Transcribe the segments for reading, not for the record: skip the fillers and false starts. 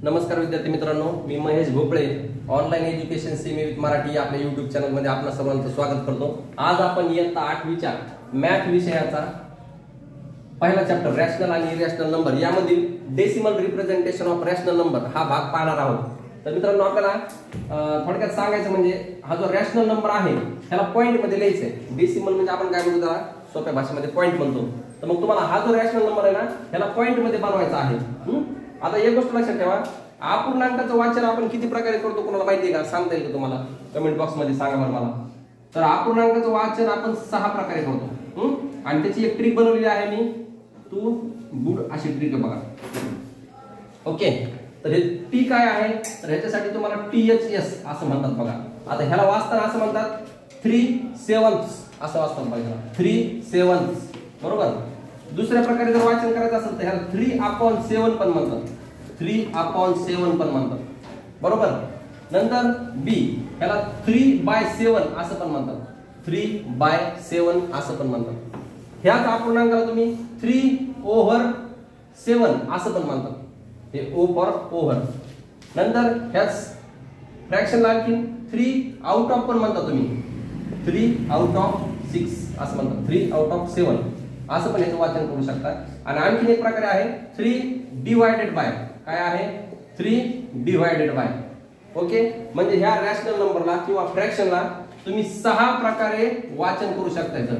नमस्कार विद्यार्थी मित्रांनो, मी महेश भोपळे online education semi with Marathi आपल्या YouTube चॅनल मध्ये आपल्या सर्वांचं स्वागत करतो। आज आपण इयत्ता 8वीच्या मॅथ विषयाचा पहिला चॅप्टर रॅशनल आणि इरॅशनल नंबर यामधील decimal representation of rational number हा भाग पाहणार आहोत। तर मित्रांनो, आपल्याला थोडक्यात सांगायचं म्हणजे हा जो रॅशनल नंबर आहे त्याला पॉइंट मध्ये लिहायचं आहे। डेसिमल म्हणजे आपण काय म्हणतो त्याला सोप्या भाषेमध्ये पॉइंट म्हणतो। तर मग तुम्हाला हा जो रॅशनल नंबर आहे ना त्याला पॉइंट मध्ये बनवायचा आहे। आता एक गोष्ट लक्षात ठेवा, अपूर्णांकाचं वाचन आपण किती प्रकारे करतो कोणाला माहिती आहे का? सांगता येईल का तुम्हाला? कमेंट बॉक्स मध्ये सांगा बरं मला। तर अपूर्णांकाचं वाचन आपण 6 प्रकारे करतो आणि त्याची एक ट्रिक बनवलेली आहे मी, तू गुड अशी ट्रिक आहे बघा। ओके, तर हे टी काय आहे? तर ह्याच्यासाठी तुम्हाला THS असं म्हणतात बघा। आता ह्याला वाचताना असं म्हणतात 3 7ths असं वाचतात बघा, 3 7ths बरोबर। दुसऱ्या प्रकारे जर वाचन करायचं असेल तर ह्याला 3/7 पण म्हणतात, 3/7 पण म्हणतात बरोबर। नंतर बी ह्याला 3/7 असं पण म्हणतात, 3/7 असं पण म्हणतात। ह्याच अपूर्णांकाला तुम्ही 3/7 असं पण म्हणतात, हे O फॉर ओव्हर। नंतर ह्याच फ्रॅक्शनला आणखी 3/8 पण म्हणता तुम्ही, 3/6 असं म्हणतात, 3/7 असं पण याचं वाचन करू शकता। आणि आणखीन एक प्रकार आहे 3/बाय, काय आहे? 3/बाय। ओके, म्हणजे ह्या रॅशनल नंबरला किंवा फ्रॅक्शनला तुम्ही 6 प्रकारे वाचन करू शकता। याचं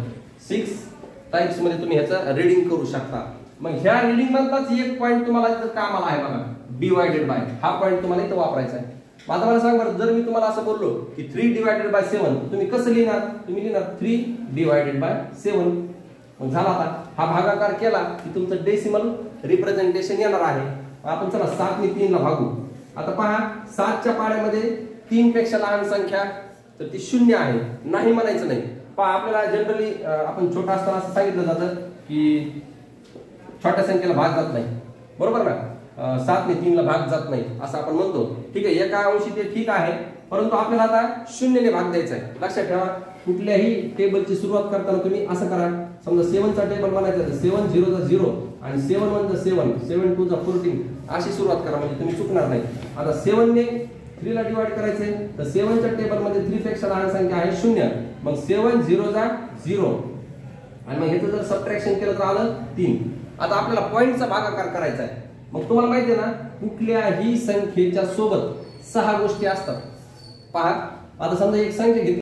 6 टाइप्स मध्ये तुम्ही ह्याचं रीडिंग करू शकता। मग ह्या रीडिंग मधलाच एक पॉइंट तुम्हाला इथं कामाला आहे बघा, डिवायडेड बाय। हा पॉइंट तुम्हाला इथं वापरायचा आहे। आता मला सांग बरं, जर मी तुम्हाला असं बोललो की 3/7 तुम्ही कसं लिहिणार? तुम्ही लिहिणार 3/7 मग झाला। आता हा भागाकार केला की तुमचं डेसिमल रिप्रेझेंटेशन येणार आहे। आपण चला 7 ने 3 ला भागू। आता पहा, 7च्या पाड्यामध्ये 3 पेक्षा लहान संख्या तर ती 0 आहे, नाही म्हणायचं नाही। पहा, आपल्याला जनरली आपण छोटा असताना असं सांगितलं जातं की छोट्या संख्येला भाग जात नाही, बरोबर ना? 7 ने 3 ला भाग जात नाही असं आपण म्हणतो। ठीक आहे, एका अंशी ते ठीक आहे, परंतु आपल्याला आता 0 ने भाग द्यायचा आहे। लक्षात ठेवा, कुठल्याही टेबलची सुरुवात करताना तुम्ही असं करा, समजा 7 चा टेबल बनायचा तर 7 0 चा 0 आणि 7 1 चा 7, 7 2 चा 14 अशी सुरुवात करा, म्हणजे तुम्ही चुकणार नाही। आता 7 ने 3 ला डिवाइड करायचे तर 7 च्या टेबल मध्ये 3 पेक्षा लहान संख्या आहे 0, मग 7 0 चा 0 आणि मग ह्याचं जर सबट्रॅक्शन केलं तर आलं 3। आता आपल्याला पॉइंटचा भागाकार करायचा आहे। मग तुम्हाला माहिती आहे ना, कुठल्याही संख्येच्या सोबत 6 गोष्टी असतात। पहा, आता समजा एक संख्या घेतली